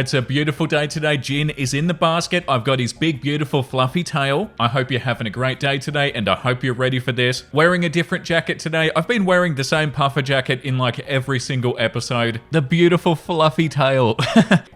It's a beautiful day today. Jin is in the basket. I've got his big, beautiful, fluffy tail. I hope you're having a great day today, and I hope you're ready for this. Wearing a different jacket today. I've been wearing the same puffer jacket in like every single episode. The beautiful, fluffy tail.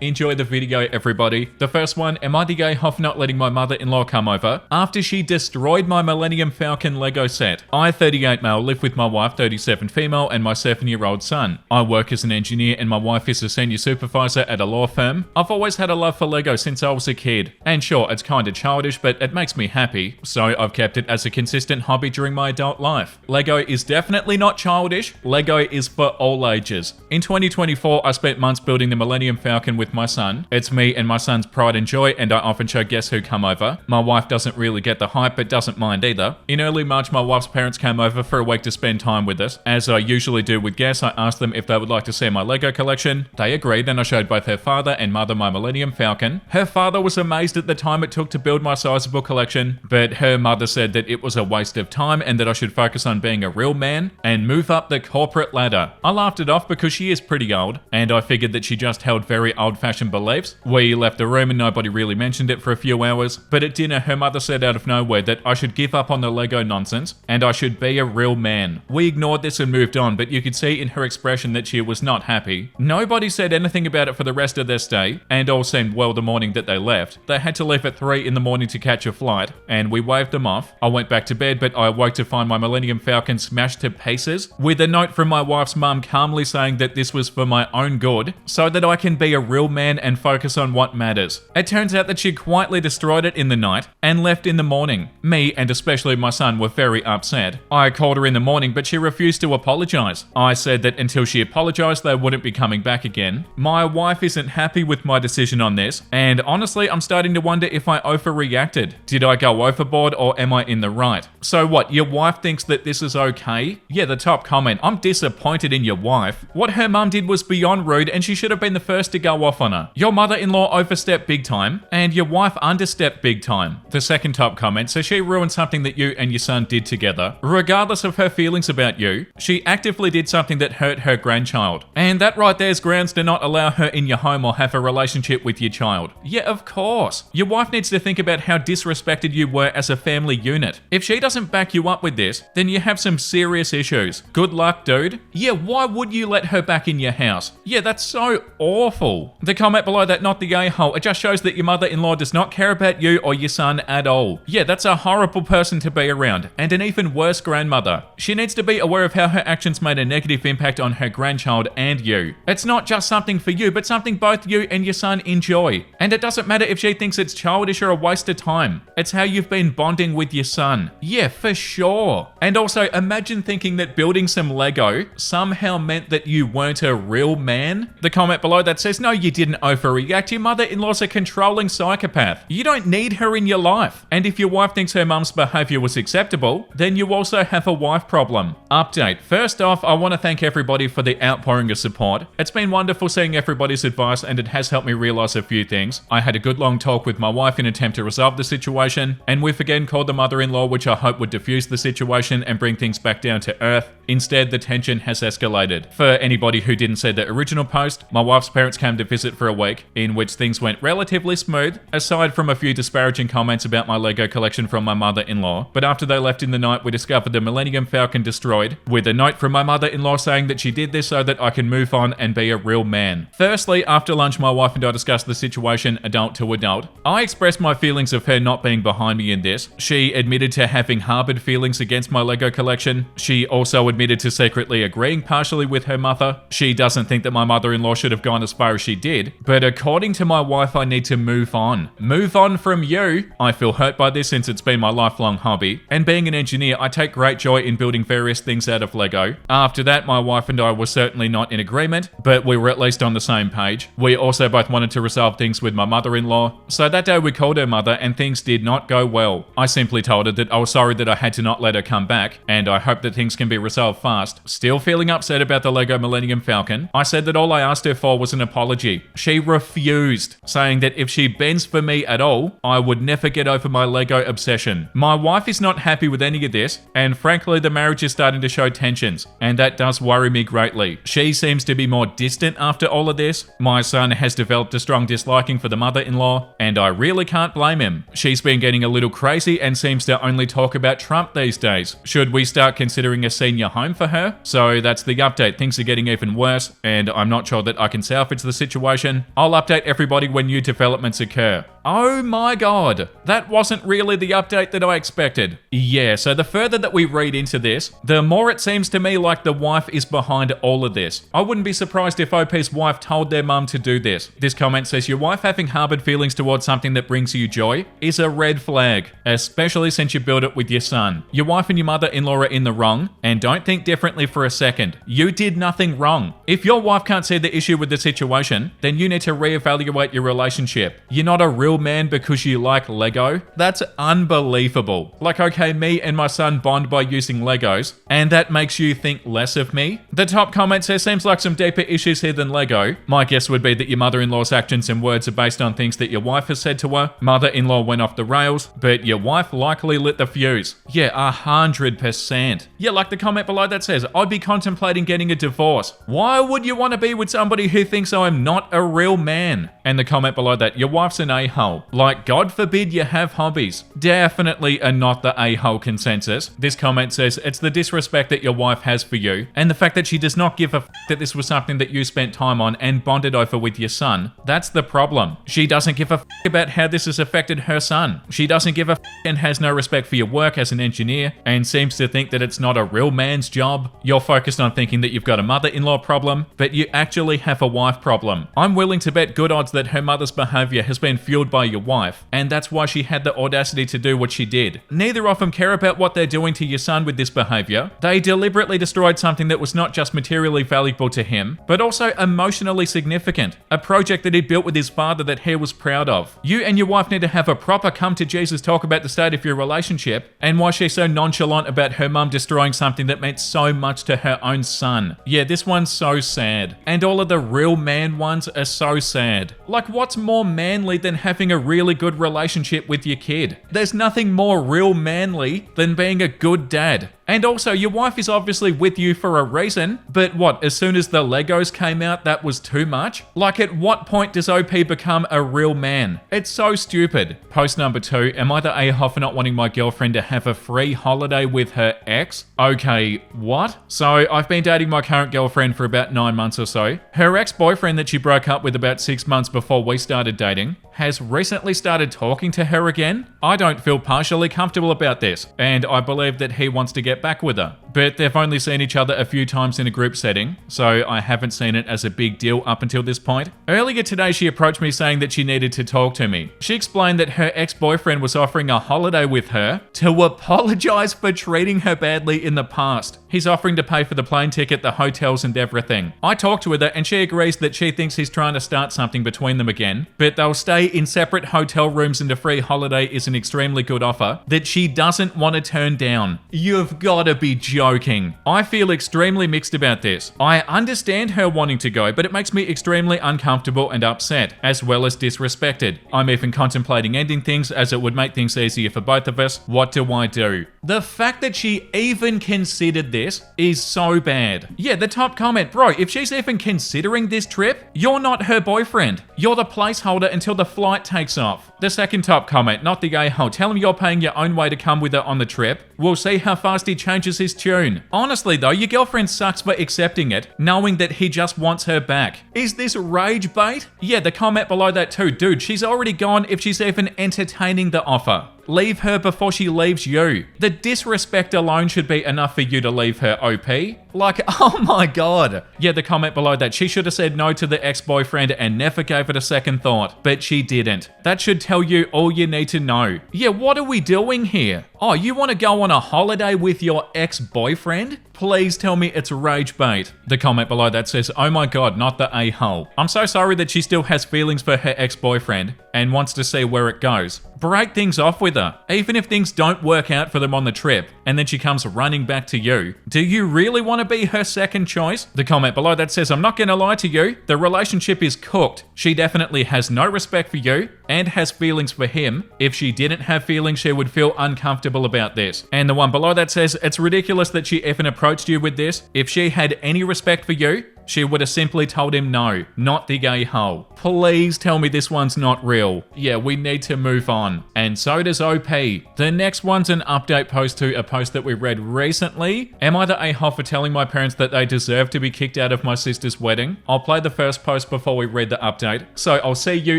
Enjoy the video, everybody. The first one, am I the gay hoff not letting my mother-in-law come over after she destroyed my Millennium Falcon Lego set? I, 38 male, live with my wife, 37 female, and my 7-year-old son. I work as an engineer and my wife is a senior supervisor at a law firm. I've always had a love for Lego since I was a kid. And sure, it's kinda childish, but it makes me happy, so I've kept it as a consistent hobby during my adult life. Lego is definitely not childish. Lego is for all ages. In 2024, I spent months building the Millennium Falcon with my son. It's me and my son's pride and joy, and I often show guests who come over. My wife doesn't really get the hype, but doesn't mind either. In early March, my wife's parents came over for a week to spend time with us. As I usually do with guests, I asked them if they would like to see my Lego collection. They agreed, then I showed both her father and mother my Millennium Falcon. Her father was amazed at the time it took to build my sizable collection, but her mother said that it was a waste of time and that I should focus on being a real man and move up the corporate ladder. I laughed it off because she is pretty old, and I figured that she just held very old-fashioned beliefs. We left the room and nobody really mentioned it for a few hours, but at dinner her mother said out of nowhere that I should give up on the Lego nonsense and I should be a real man. We ignored this and moved on, but you could see in her expression that she was not happy. Nobody said anything about it for the rest of their stay, and all seemed well the morning that they left. They had to leave at 3 in the morning to catch a flight, and we waved them off. I went back to bed, but I awoke to find my Millennium Falcon smashed to pieces, with a note from my wife's mum calmly saying that this was for my own good, so that I can be a real man and focus on what matters. It turns out that she quietly destroyed it in the night and left in the morning. Me, and especially my son, were very upset. I called her in the morning, but she refused to apologize. I said that until she apologized, they wouldn't be coming back again. My wife isn't happy with my decision on this, and honestly, I'm starting to wonder if I overreacted. Did I go overboard, or am I in the right? So what, your wife thinks that this is okay? Yeah, the top comment, I'm disappointed in your wife. What her mum did was beyond rude, and she should have been the first to go off on her. Your mother-in-law overstepped big time, and your wife understepped big time. The second top comment, so she ruined something that you and your son did together. Regardless of her feelings about you, she actively did something that hurt her grandchild. And that right there is grounds to not allow her in your home or have a relationship with your child. Yeah, of course. Your wife needs to think about how disrespected you were as a family unit. If she doesn't back you up with this, then you have some serious issues. Good luck, dude. Yeah, why would you let her back in your house? Yeah, that's so awful. The comment below that, not the a-hole, it just shows that your mother-in-law does not care about you or your son at all. Yeah, that's a horrible person to be around, and an even worse grandmother. She needs to be aware of how her actions made a negative impact on her grandchild and you. It's not just something for you, but something both you and your son enjoy. And it doesn't matter if she thinks it's childish or a waste of time. It's how you've been bonding with your son. Yeah, for sure. And also, imagine thinking that building some Lego somehow meant that you weren't a real man. The comment below that says, no, you didn't overreact. Your mother-in-law's a controlling psychopath. You don't need her in your life. And if your wife thinks her mum's behavior was acceptable, then you also have a wife problem. Update. First off, I want to thank everybody for the outpouring of support. It's been wonderful seeing everybody's advice, and it has helped me realize a few things. I had a good long talk with my wife in an attempt to resolve the situation, and we've again called the mother-in-law, which I hope would diffuse the situation and bring things back down to earth. Instead, the tension has escalated. For anybody who didn't see the original post, my wife's parents came to visit for a week, in which things went relatively smooth, aside from a few disparaging comments about my Lego collection from my mother-in-law. But after they left in the night, we discovered the Millennium Falcon destroyed, with a note from my mother-in-law saying that she did this so that I can move on and be a real man. Firstly, after lunch, my wife and I discussed the situation adult to adult. I expressed my feelings of her not being behind me in this. She admitted to having harbored feelings against my Lego collection. She also admitted to secretly agreeing partially with her mother. She doesn't think that my mother-in-law should have gone as far as she did, but according to my wife, I need to move on. Move on from you. I feel hurt by this since it's been my lifelong hobby, and being an engineer, I take great joy in building various things out of Lego. After that, my wife and I were certainly not in agreement, but we were at least on the same page. We also both wanted to resolve things with my mother-in-law, so that day we called her mother and things did not go well. I simply told her that I was sorry that I had to not let her come back, and I hope that things can be resolved fast. Still feeling upset about the Lego Millennium Falcon, I said that all I asked her for was an apology. She refused, saying that if she bends for me at all, I would never get over my Lego obsession. My wife is not happy with any of this, and frankly, the marriage is starting to show tensions, and that does worry me greatly. She seems to be more distant after all of this. My son has developed a strong disliking for the mother-in-law, and I really can't blame him. She's been getting a little crazy and seems to only talk about Trump these days. Should we start considering a senior home for her? So that's the update. Things are getting even worse, and I'm not sure that I can salvage the situation. I'll update everybody when new developments occur. Oh my god, that wasn't really the update that I expected. Yeah, so the further that we read into this, the more it seems to me like the wife is behind all of this. I wouldn't be surprised if OP's wife told their mum to do this. This comment says, your wife having harbored feelings towards something that brings you joy is a red flag, especially since you build it with your son. Your wife and your mother-in-law are in the wrong, and don't think differently for a second. You did nothing wrong. If your wife can't see the issue with the situation, then you need to reevaluate your relationship. You're not a real man because you like Lego? That's unbelievable. Like, okay, me and my son bond by using Legos, and that makes you think less of me? The top comment says, seems like some deeper issues here than Lego. My guess would be that your mother-in-law's actions and words are based on things that your wife has said to her. Mother-in-law went off the rails, but your wife likely lit the fuse. Yeah, 100%. Yeah, like the comment below that says, I'd be contemplating getting a divorce. Why would you want to be with somebody who thinks I'm not a real man? And the comment below that, your wife's an a-hole. Like, God forbid you have hobbies. Definitely a not the a-hole consensus. This comment says, it's the disrespect that your wife has for you, and the fact that she does not give a that this was something that you spent time on and bonded over with your son. That's the problem. She doesn't give a about how this has affected her son. She doesn't give a and has no respect for your work as an engineer, and seems to think that it's not a real man's job. You're focused on thinking that you've got a mother-in-law problem, but you actually have a wife problem. I'm willing to bet good odds that her mother's behavior has been fueled by your wife, and that's why she had the audacity to do what she did. Neither of them care about what they're doing to your son with this behavior. They deliberately destroyed something that was not just materially valuable to him, but also emotionally significant. A project that he'd built with his father that he was proud of. You and your wife need to have a proper come to Jesus talk about the state of your relationship and why she's so nonchalant about her mum destroying something that meant so much to her own son. Yeah, this one's so sad. And all of the real man ones are so sad. Like, what's more manly than having a really good relationship with your kid? There's nothing more real manly than being a good dad. And also, your wife is obviously with you for a reason, but what, as soon as the Legos came out, that was too much? Like, at what point does OP become a real man? It's so stupid. Post number 2, am I the a-hole for not wanting my girlfriend to have a free holiday with her ex? Okay, what? So, I've been dating my current girlfriend for about 9 months or so. Her ex-boyfriend that she broke up with about 6 months before we started dating has recently started talking to her again. I don't feel partially comfortable about this, and I believe that he wants to get back with her. But they've only seen each other a few times in a group setting, so I haven't seen it as a big deal up until this point. Earlier today, she approached me saying that she needed to talk to me. She explained that her ex-boyfriend was offering a holiday with her to apologize for treating her badly in the past. He's offering to pay for the plane ticket, the hotels, and everything. I talked with her and she agrees that she thinks he's trying to start something between them again, but they'll stay in separate hotel rooms and a free holiday is an extremely good offer that she doesn't want to turn down. You've gotta be joking. I feel extremely mixed about this. I understand her wanting to go, but it makes me extremely uncomfortable and upset, as well as disrespected. I'm even contemplating ending things as it would make things easier for both of us. What do I do? The fact that she even considered this is so bad. Yeah, the top comment, bro, if she's even considering this trip, you're not her boyfriend. You're the placeholder until the flight takes off. The second top comment, not the a-hole. Tell him you're paying your own way to come with her on the trip. We'll see how fast he changes his tune. Honestly though, your girlfriend sucks for accepting it, knowing that he just wants her back. Is this rage bait? Yeah, the comment below that too. Dude, she's already gone if she's even entertaining the offer. Leave her before she leaves you. The disrespect alone should be enough for you to leave her, OP. Like, oh my god. Yeah, the comment below that, she should have said no to the ex-boyfriend and never gave it a second thought, but she didn't. That should tell you all you need to know. Yeah, what are we doing here? Oh, you want to go on a holiday with your ex-boyfriend? Please tell me it's rage bait. The comment below that says, oh my god, not the a-hole. I'm so sorry that she still has feelings for her ex-boyfriend and wants to see where it goes. Break things off with her, even if things don't work out for them on the trip, and then she comes running back to you. Do you really want to be her second choice? The comment below that says, I'm not gonna lie to you, the relationship is cooked. She definitely has no respect for you and has feelings for him. If she didn't have feelings, she would feel uncomfortable about this. And the one below that says, it's ridiculous that she even approached you with this. If she had any respect for you, She would have simply told him no, not the gay hoe. Please tell me this one's not real. Yeah, we need to move on. And so does OP. The next one's an update post to a post that we read recently. Am I the a-hole for telling my parents that they deserve to be kicked out of my sister's wedding? I'll play the first post before we read the update, so I'll see you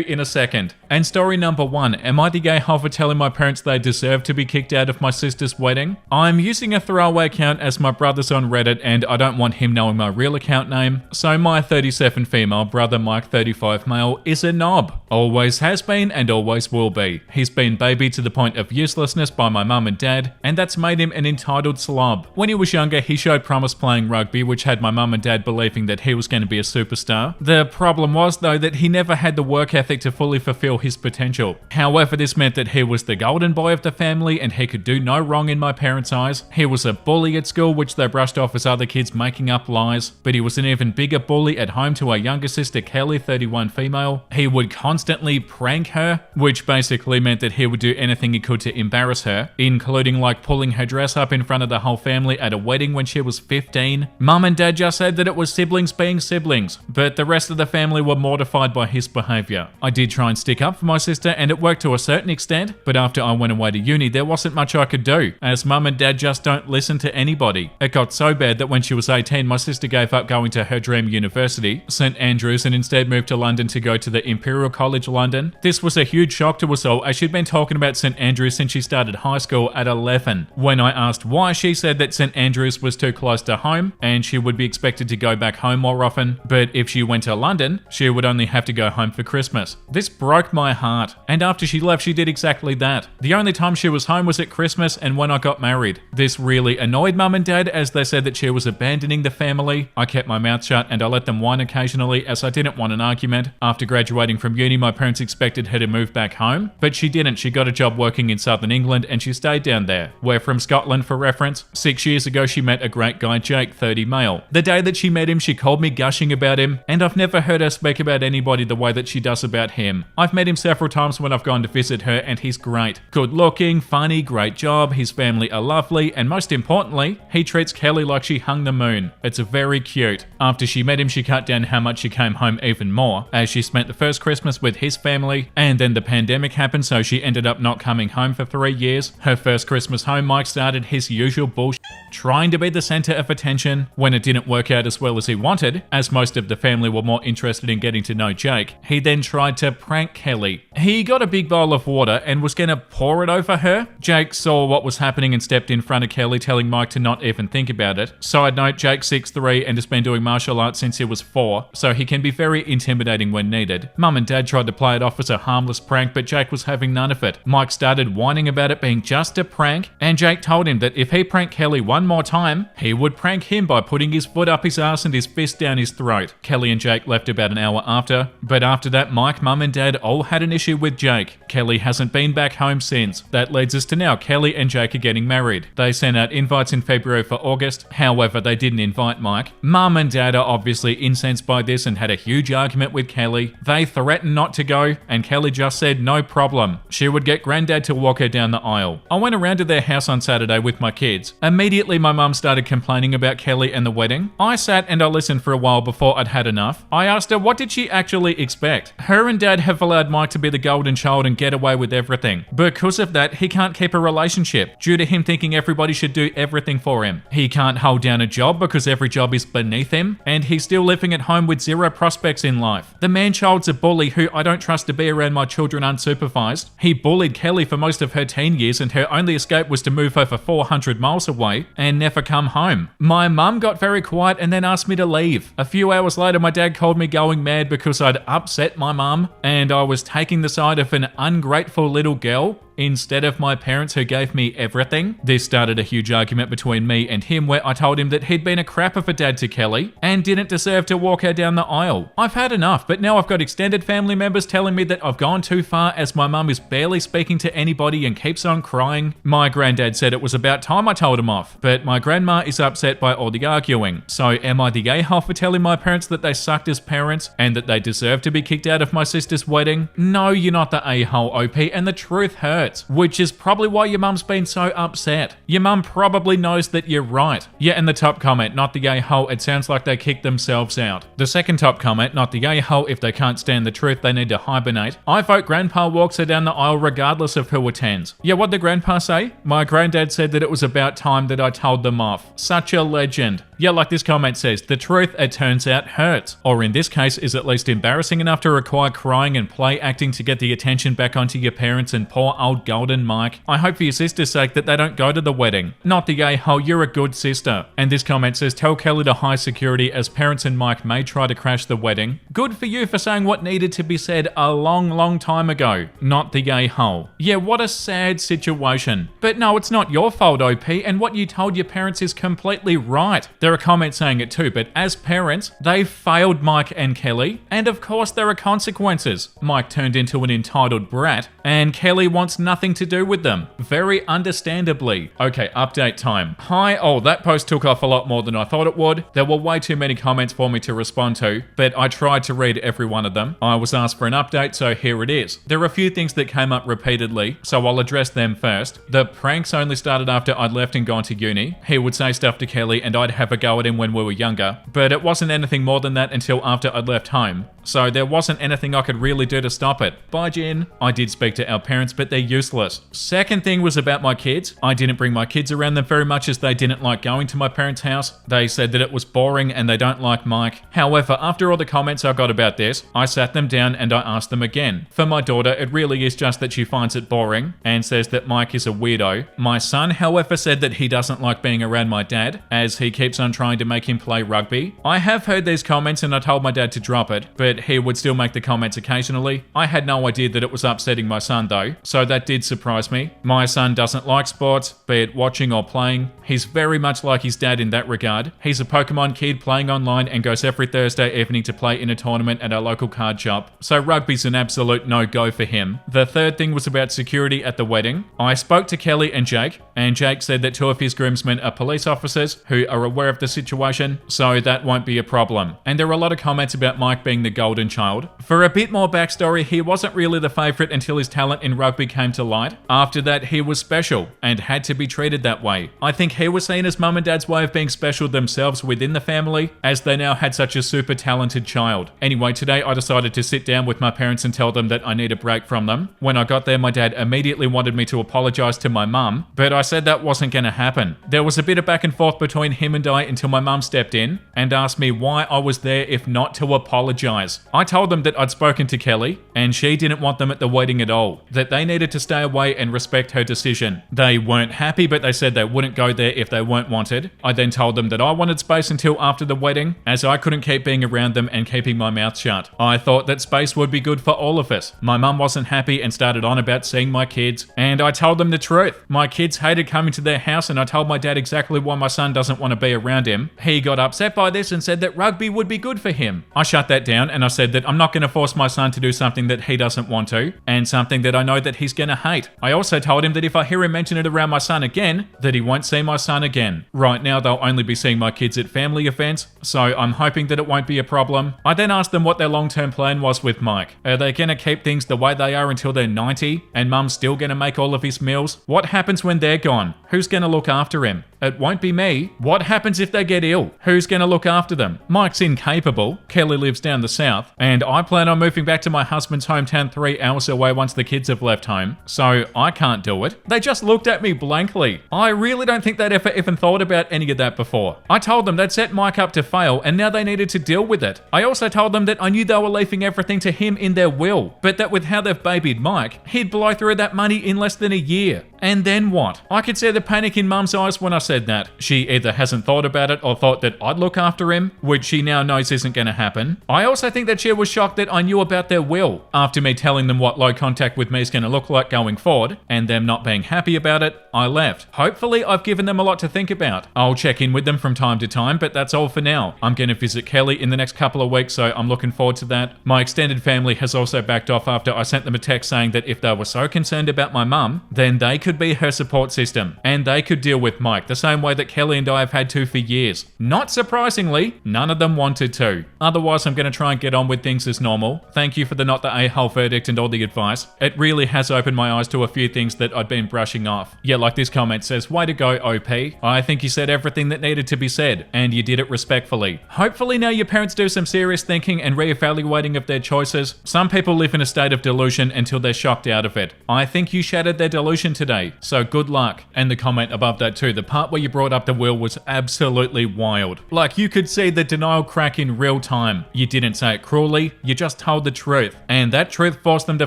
in a second. And story number 1, am I the gay hoe for telling my parents they deserve to be kicked out of my sister's wedding? I'm using a throwaway account as my brother's on Reddit and I don't want him knowing my real account name, so my 37 female brother Mike 35 male is a knob. Always has been and always will be. He's been babied to the point of uselessness by my mum and dad, and that's made him an entitled slob. When he was younger, he showed promise playing rugby, which had my mum and dad believing that he was going to be a superstar. The problem was though that he never had the work ethic to fully fulfill his potential. However, this meant that he was the golden boy of the family and he could do no wrong in my parents' eyes. He was a bully at school, which they brushed off as other kids making up lies, but he was an even bigger bully at home to our younger sister Kelly, 31 female. He would constantly prank her, which basically meant that he would do anything he could to embarrass her, including like pulling her dress up in front of the whole family at a wedding when she was 15. Mum and dad just said that it was siblings being siblings, but the rest of the family were mortified by his behaviour. I did try and stick up for my sister and it worked to a certain extent, but after I went away to uni there wasn't much I could do, as mum and dad just don't listen to anybody. It got so bad that when she was 18 my sister gave up going to her dream university, St Andrews, and instead moved to London to go to the Imperial College London. This was a huge shock to us all, as she'd been talking about St Andrews since she started high school at 11. When I asked why, she said that St Andrews was too close to home and she would be expected to go back home more often, but if she went to London, she would only have to go home for Christmas. This broke my heart, and after she left she did exactly that. The only time she was home was at Christmas and when I got married. This really annoyed mum and dad, as they said that she was abandoning the family. I kept my mouth shut and I let them whine occasionally, as I didn't want an argument. After graduating from uni, my parents expected her to move back home, but she didn't. She got a job working in southern England and she stayed down there. We're from Scotland for reference. 6 years ago she met a great guy, Jake, 30 male. The day that she met him she called me gushing about him, and I've never heard her speak about anybody the way that she does about him. I've met him several times when I've gone to visit her and he's great. Good looking, funny, great job, his family are lovely, and most importantly, he treats Kelly like she hung the moon. It's very cute. After she met him she cut down how much she came home even more, as she spent the first Christmas with his family, and then the pandemic happened so she ended up not coming home for 3 years. Her first Christmas home, Mike started his usual bullshit, trying to be the center of attention. When it didn't work out as well as he wanted, as most of the family were more interested in getting to know Jake, he then tried to prank Kelly. He got a big bowl of water and was gonna pour it over her. Jake saw what was happening and stepped in front of Kelly, telling Mike to not even think about it. Side note, Jake's 6'3" and has been doing martial arts since he was 4, so he can be very intimidating when needed. Mum and dad tried to play it off as a harmless prank, but Jake was having none of it. Mike started whining about it being just a prank, and Jake told him that if he pranked Kelly one more time, he would prank him by putting his foot up his ass and his fist down his throat. Kelly and Jake left about an hour after, but after that Mike, mum and dad all had an issue with Jake. Kelly hasn't been back home since. That leads us to now. Kelly and Jake are getting married. They sent out invites in February for August, however they didn't invite Mike. Mum and dad are obviously incensed by this and had a huge argument with Kelly. They threatened not to go, and Kelly just said no problem. She would get granddad to walk her down the aisle. I went around to their house on Saturday with my kids. Immediately my mum started complaining about Kelly and the wedding. I sat and I listened for a while before I'd had enough. I asked her what did she actually expect. Her and dad have allowed Mike to be the golden child and get away with everything. Because of that, he can't keep a relationship due to him thinking everybody should do everything for him. He can't hold down a job because every job is beneath him, and he's still living at home with zero prospects in life. The man-child's a bully who I don't trust to be around my children unsupervised. He bullied Kelly for most of her teen years and her only escape was to move over 400 miles away and never come home. My mum got very quiet and then asked me to leave. A few hours later my dad called me going mad because I'd upset my mum and I was taking the side of an ungrateful little girl instead of my parents who gave me everything. This started a huge argument between me and him where I told him that he'd been a crap of a dad to Kelly and didn't deserve to walk her down the aisle. I've had enough, but now I've got extended family members telling me that I've gone too far as my mum is barely speaking to anybody and keeps on crying. My granddad said it was about time I told him off, but my grandma is upset by all the arguing. So am I the a-hole for telling my parents that they sucked as parents and that they deserve to be kicked out of my sister's wedding? No, you're not the a-hole, OP, and the truth hurts. hurts, which is probably why your mum's been so upset. Your mum probably knows that you're right. Yeah, and the top comment, not the a-hole, it sounds like they kicked themselves out. The second top comment, not the a-hole, if they can't stand the truth, they need to hibernate. I vote grandpa walks her down the aisle regardless of who attends. Yeah, what'd the grandpa say? My granddad said that it was about time that I told them off. Such a legend. Yeah, like this comment says, the truth, it turns out, hurts. Or in this case, is at least embarrassing enough to require crying and play acting to get the attention back onto your parents and poor old Golden Mike. I hope for your sister's sake that they don't go to the wedding. Not the a-hole, you're a good sister. And this comment says, tell Kelly to high security as parents and Mike may try to crash the wedding. Good for you for saying what needed to be said a long time ago. Not the a-hole. Yeah, what a sad situation. But no, it's not your fault, OP, and what you told your parents is completely right. There are comments saying it too, but as parents, they failed Mike and Kelly, and of course there are consequences. Mike turned into an entitled brat, and Kelly wants nothing to do with them. Very understandably. Okay, update time. Hi, oh, that post took off a lot more than I thought it would. There were way too many comments for me to respond to, but I tried to read every one of them. I was asked for an update, so here it is. There are a few things that came up repeatedly, so I'll address them first. The pranks only started after I'd left and gone to uni. He would say stuff to Kelly and I'd have a go at him when we were younger, but it wasn't anything more than that until after I'd left home. So there wasn't anything I could really do to stop it. Bye, Jen. I did speak to our parents, but they're useless. Second thing was about my kids. I didn't bring my kids around them very much as they didn't like going to my parents' house. They said that it was boring and they don't like Mike. However, after all the comments I got about this, I sat them down and I asked them again. For my daughter, it really is just that she finds it boring and says that Mike is a weirdo. My son, however, said that he doesn't like being around my dad as he keeps on trying to make him play rugby. I have heard these comments and I told my dad to drop it, but he would still make the comments occasionally. I had no idea that it was upsetting my son though, so that did surprise me. My son doesn't like sports, be it watching or playing. He's very much like his dad in that regard. He's a Pokemon kid playing online and goes every Thursday evening to play in a tournament at our local card shop, so rugby's an absolute no-go for him. The third thing was about security at the wedding. I spoke to Kelly and Jake said that two of his groomsmen are police officers who are aware of the situation, so that won't be a problem. And there were a lot of comments about Mike being the golden child. For a bit more backstory, he wasn't really the favourite until his talent in rugby came to light. After that, he was special and had to be treated that way. I think he was seen as mum and dad's way of being special themselves within the family, as they now had such a super talented child. Anyway, today I decided to sit down with my parents and tell them that I need a break from them. When I got there, my dad immediately wanted me to apologise to my mum, but I said that wasn't going to happen. There was a bit of back and forth between him and I until my mum stepped in and asked me why I was there if not to apologise. I told them that I'd spoken to Kelly and she didn't want them at the wedding at all, that they needed to stay away and respect her decision. They weren't happy, but they said they wouldn't go there if they weren't wanted. I then told them that I wanted space until after the wedding, as I couldn't keep being around them and keeping my mouth shut. I thought that space would be good for all of us. My mum wasn't happy and started on about seeing my kids, and I told them the truth. My kids hated coming to their house, and I told my dad exactly why my son doesn't want to be around him. He got upset by this and said that rugby would be good for him. I shut that down and I said that I'm not going to force my son to do something that he doesn't want to, and something that I know that he's going to hate. I also told him that if I hear him mention it around my son again, that he won't see my son again. Right now they'll only be seeing my kids at family events, so I'm hoping that it won't be a problem. I then asked them what their long-term plan was with Mike. Are they going to keep things the way they are until they're 90, and mum's still going to make all of his meals? What happens when they're gone? Who's going to look after him? It won't be me. What happens if they get ill? Who's going to look after them? Mike's incapable. Kelly lives down the south, and I plan on moving back to my husband's hometown 3 hours away once the kids have left home, so I can't do it. They just looked at me blankly. I really don't think they'd ever even thought about any of that before. I told them they'd set Mike up to fail, and now they needed to deal with it. I also told them that I knew they were leaving everything to him in their will, but that with how they've babied Mike, he'd blow through that money in less than a year. And then what? I could see the panic in mum's eyes when I said that. She either hasn't thought about it or thought that I'd look after him, which she now knows isn't going to happen. I also think that she was shocked that I knew about their will. After me telling them what low contact with me is going to look like going forward, and them not being happy about it, I left. Hopefully I've given them a lot to think about. I'll check in with them from time to time, but that's all for now. I'm going to visit Kelly in the next couple of weeks, so I'm looking forward to that. My extended family has also backed off after I sent them a text saying that if they were so concerned about my mum, then they could be her support system, and they could deal with Mike the same way that Kelly and I have had to for years. Not surprisingly, none of them wanted to. Otherwise, I'm going to try and get on with things as normal. Thank you for the not the a-hole verdict and all the advice. It really has opened my eyes to a few things that I'd been brushing off. Yeah, like this comment says, way to go, OP. I think you said everything that needed to be said, and you did it respectfully. Hopefully now your parents do some serious thinking and reevaluating of their choices. Some people live in a state of delusion until they're shocked out of it. I think you shattered their delusion today, so good luck. And the comment above that too, the part where you brought up the will was absolutely wild. Like, you could see the denial crack in real time. You didn't say it cruelly, you just told the truth. And that truth forced them to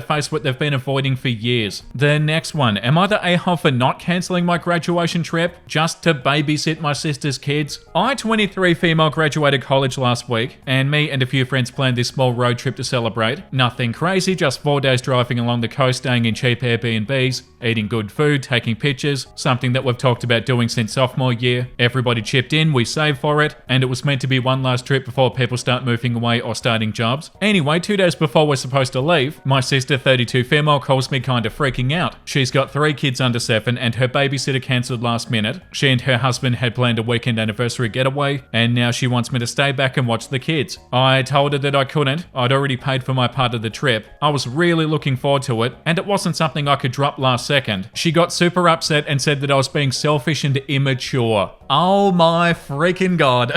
face what they've been avoiding for years. The next one, am I the a-hole for not cancelling my graduation trip just to babysit my sister's kids? I, 23 female, graduated college last week, and me and a few friends planned this small road trip to celebrate. Nothing crazy, just 4 days driving along the coast, staying in cheap Airbnbs, eating good food, taking pictures, something that we've talked about doing since sophomore year. Everybody chipped in, we saved for it, and it was meant to be one last trip before people start moving away or starting jobs. Anyway, 2 days before we're supposed to leave, my sister, 32 female, calls me kind of freaking out. She's got 3 kids under 7 and her babysitter cancelled last minute. She and her husband had planned a weekend anniversary getaway, and now she wants me to stay back and watch the kids. I told her that I couldn't. I'd already paid for my part of the trip. I was really looking forward to it, and it wasn't something I could drop last second. She got super upset and said that I was being selfish and immature. Oh my freaking god.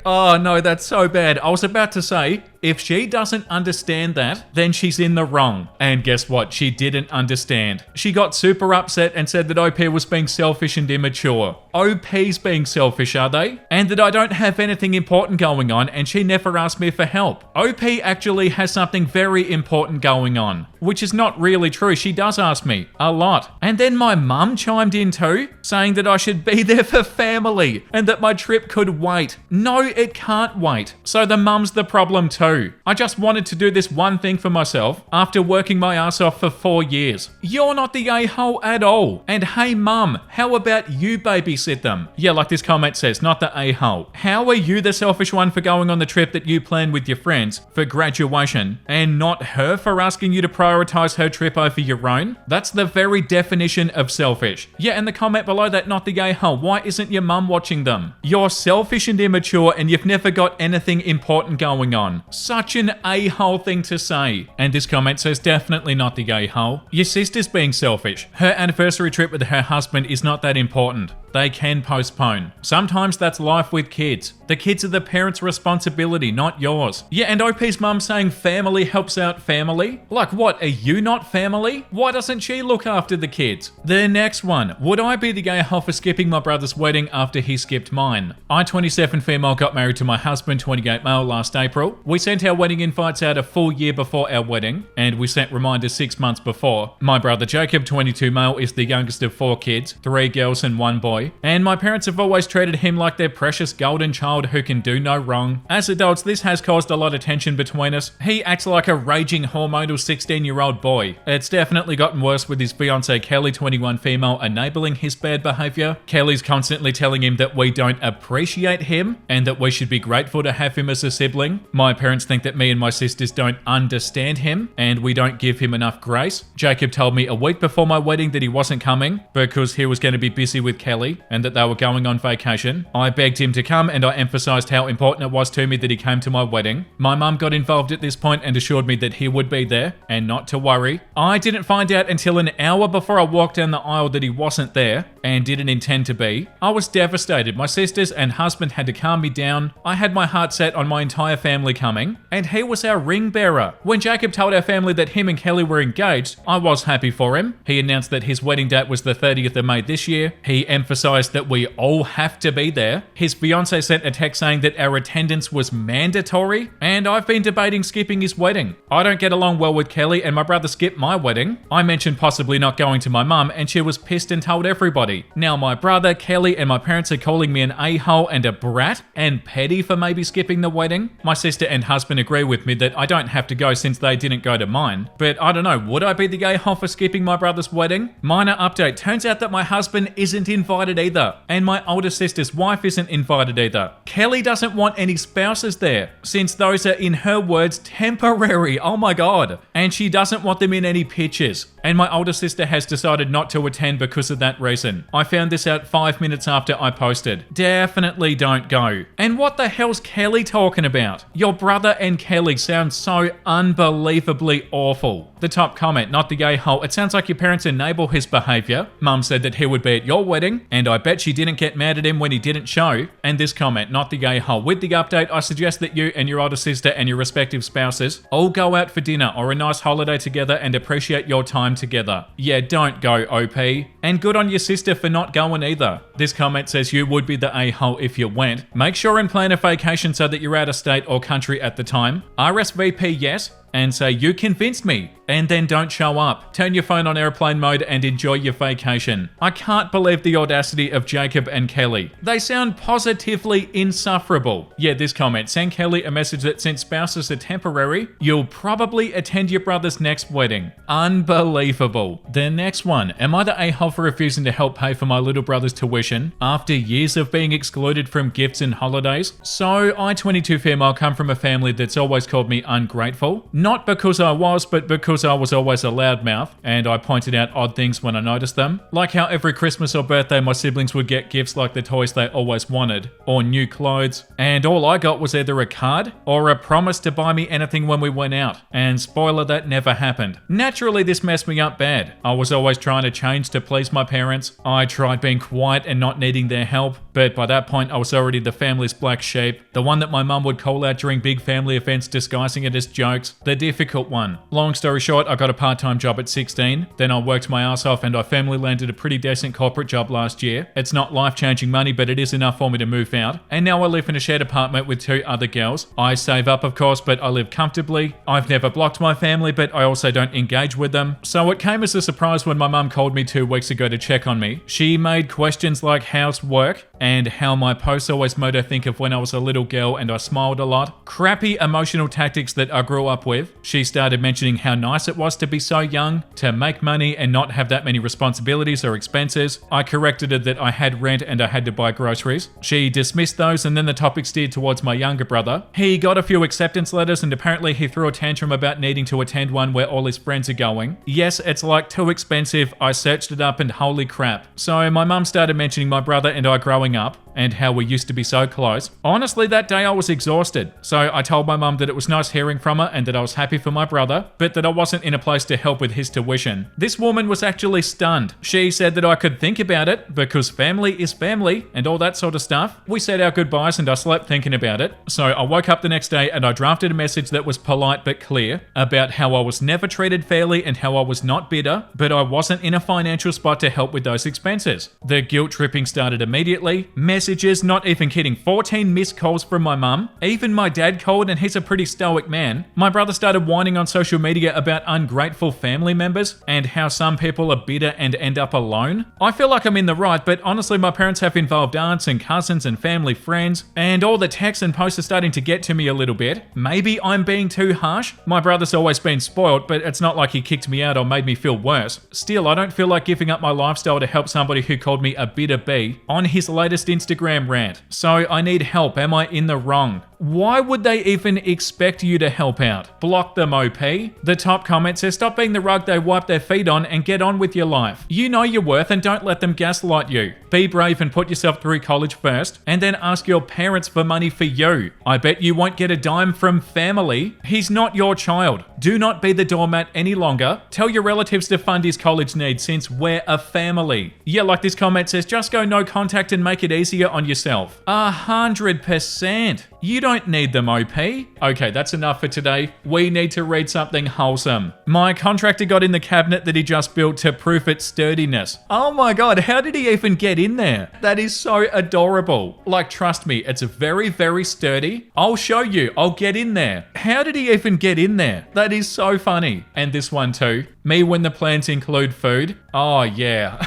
Oh no, that's so bad. I was about to say, if she doesn't understand that, then she's in the wrong. And guess what? She didn't understand. She got super upset and said that OP was being selfish and immature. OP's being selfish, are they? And that I don't have anything important going on, and she never asked me for help. OP actually has something very important going on, which is not really true. She does ask me a lot. And then my mum chimed in too, saying that I should be there for family and that my trip could wait. No, it can't wait. So the mum's the problem too. I just wanted to do this one thing for myself after working my ass off for 4 years. You're not the a-hole at all. And hey mum, how about you babysit them? Yeah, like this comment says, not the a-hole. How are you the selfish one for going on the trip that you planned with your friends for graduation and not her for asking you to prioritize her trip over your own? That's the very definition of selfish. Yeah, and the comment below that, not the a-hole. Why isn't your mum watching them? You're selfish and immature and you've never got anything important going on. Such an a-hole thing to say. And this comment says, definitely not the a-hole. Your sister's being selfish. Her anniversary trip with her husband is not that important. They can postpone. Sometimes that's life with kids. The kids are the parents' responsibility, not yours. Yeah, and OP's mum saying family helps out family? Like what, are you not family? Why doesn't she look after the kids? The next one, would I be the a-hole for skipping my brother's wedding after he skipped mine? I, 27 female, got married to my husband, 28 male, last April. We sent our wedding invites out a full year before our wedding, and we sent reminders 6 months before. My brother Jacob, 22 male, is the youngest of 4 kids, 3 girls and 1 boy. And my parents have always treated him like their precious golden child who can do no wrong. As adults, this has caused a lot of tension between us. He acts like a raging hormonal 16-year-old boy. It's definitely gotten worse with his fiancée Kelly, 21 female, enabling his bad behavior. Kelly's constantly telling him that we don't appreciate him and that we should be grateful to have him as a sibling. My parents think that me and my sisters don't understand him and we don't give him enough grace. Jacob told me a week before my wedding that he wasn't coming because he was going to be busy with Kelly and that they were going on vacation. I begged him to come and I emphasized how important it was to me that he came to my wedding. My mum got involved at this point and assured me that he would be there and not to worry. I didn't find out until an hour before I walked down the aisle that he wasn't there and didn't intend to be. I was devastated. My sisters and husband had to calm me down. I had my heart set on my entire family coming, and he was our ring bearer. When Jacob told our family that him and Kelly were engaged, I was happy for him. He announced that his wedding date was the 30th of May this year. He emphasized that we all have to be there. His fiancée sent a text saying that our attendance was mandatory, and I've been debating skipping his wedding. I don't get along well with Kelly, and my brother skipped my wedding. I mentioned possibly not going to my mum, and she was pissed and told everybody. Now my brother, Kelly, and my parents are calling me an a-hole and a brat and petty for maybe skipping the wedding. My sister and husband agree with me that I don't have to go since they didn't go to mine. But I don't know, would I be the a-hole for skipping my brother's wedding? Minor update, turns out that my husband isn't invited invited either. And my older sister's wife isn't invited either. Kelly doesn't want any spouses there, since those are, in her words, temporary. Oh my god. And she doesn't want them in any pictures. And my older sister has decided not to attend because of that reason. I found this out 5 minutes after I posted. Definitely don't go. And what the hell's Kelly talking about? Your brother and Kelly sound so unbelievably awful. The top comment, not the gay hole. It sounds like your parents enable his behavior. Mum said that he would be at your wedding, and I bet she didn't get mad at him when he didn't show. And this comment, not the gay hole. With the update, I suggest that you and your older sister and your respective spouses all go out for dinner or a nice holiday together and appreciate your time together. Yeah, don't go, OP. And good on your sister for not going either. This comment says you would be the a-hole if you went. Make sure and plan a vacation so that you're out of state or country at the time. RSVP yes, and say you convinced me, and then don't show up. Turn your phone on airplane mode and enjoy your vacation. I can't believe the audacity of Jacob and Kelly. They sound positively insufferable. Yeah, this comment, send Kelly a message that since spouses are temporary, you'll probably attend your brother's next wedding. Unbelievable. The next one, am I the a-hole for refusing to help pay for my little brother's tuition after years of being excluded from gifts and holidays? So I, 22 female, come from a family that's always called me ungrateful. Not because I was, but because I was always a loudmouth, and I pointed out odd things when I noticed them. Like how every Christmas or birthday my siblings would get gifts like the toys they always wanted, or new clothes, and all I got was either a card or a promise to buy me anything when we went out. And spoiler, that never happened. Naturally, this messed me up bad. I was always trying to change to please my parents. I tried being quiet and not needing their help, but by that point I was already the family's black sheep, the one that my mum would call out during big family events disguising it as jokes. The difficult one. Long story short, I got a part-time job at 16, then I worked my ass off and I firmly landed a pretty decent corporate job last year. It's not life-changing money, but it is enough for me to move out. And now I live in a shared apartment with 2 other girls. I save up, of course, but I live comfortably. I've never blocked my family, but I also don't engage with them. So it came as a surprise when my mum called me 2 weeks ago to check on me. She made questions like how's work and how my posts always made her think of when I was a little girl and I smiled a lot. Crappy emotional tactics that I grew up with. She started mentioning how nice it was to be so young, to make money and not have that many responsibilities or expenses. I corrected her that I had rent and I had to buy groceries. She dismissed those, and then the topic steered towards my younger brother. He got a few acceptance letters and apparently he threw a tantrum about needing to attend one where all his friends are going. Yes, it's like too expensive. I searched it up and holy crap. So my mum started mentioning my brother and I growing up and how we used to be so close. Honestly, that day I was exhausted. So I told my mum that it was nice hearing from her and that I was happy for my brother, but that I wasn't in a place to help with his tuition. This woman was actually stunned. She said that I could think about it because family is family and all that sort of stuff. We said our goodbyes and I slept thinking about it. So I woke up the next day and I drafted a message that was polite but clear about how I was never treated fairly and how I was not bitter, but I wasn't in a financial spot to help with those expenses. The guilt tripping started immediately. Messages, not even kidding, 14 missed calls from my mum. Even my dad called and he's a pretty stoic man. My brother started whining on social media about ungrateful family members and how some people are bitter and end up alone. I feel like I'm in the right, but honestly my parents have involved aunts and cousins and family friends, and all the texts and posts are starting to get to me a little bit. Maybe I'm being too harsh. My brother's always been spoiled, but it's not like he kicked me out or made me feel worse. Still, I don't feel like giving up my lifestyle to help somebody who called me a bitter bee on his latest Instagram rant. So I need help. Am I in the wrong? Why would they even expect you to help out? Block them, OP. The top comment says, stop being the rug they wipe their feet on and get on with your life. You know your worth and don't let them gaslight you. Be brave and put yourself through college first, and then ask your parents for money for you. I bet you won't get a dime from family. He's not your child. Do not be the doormat any longer. Tell your relatives to fund his college needs since we're a family. Yeah, like this comment says, just go no contact and make it easier on yourself. 100%. You don't need them, OP. Okay, that's enough for today. We need to read something wholesome. My contractor got in the cabinet that he just built to prove its sturdiness. Oh my god, how did he even get in there? That is so adorable. Like, trust me, it's very, very sturdy. I'll show you. I'll get in there. How did he even get in there? That is so funny. And this one too. Me when the plans include food? Oh yeah,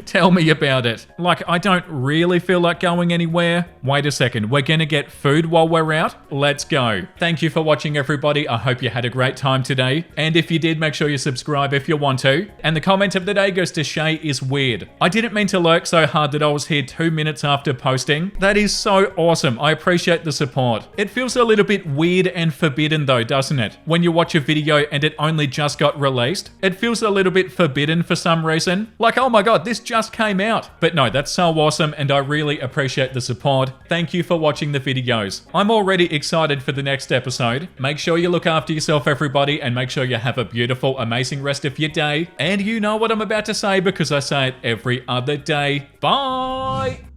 tell me about it. Like, I don't really feel like going anywhere. Wait a second, we're gonna get food while we're out? Let's go. Thank you for watching, everybody. I hope you had a great time today. And if you did, make sure you subscribe if you want to. And the comment of the day goes to Shay is weird. I didn't mean to lurk so hard that I was here 2 minutes after posting. That is so awesome. I appreciate the support. It feels a little bit weird and forbidden though, doesn't it? When you watch a video and it only just got released, it feels a little bit forbidden for some reason. Like, oh my god, this just came out. But no, that's so awesome and I really appreciate the support. Thank you for watching the videos. I'm already excited for the next episode. Make sure you look after yourself, everybody, and make sure you have a beautiful, amazing rest of your day. And you know what I'm about to say because I say it every other day. Bye!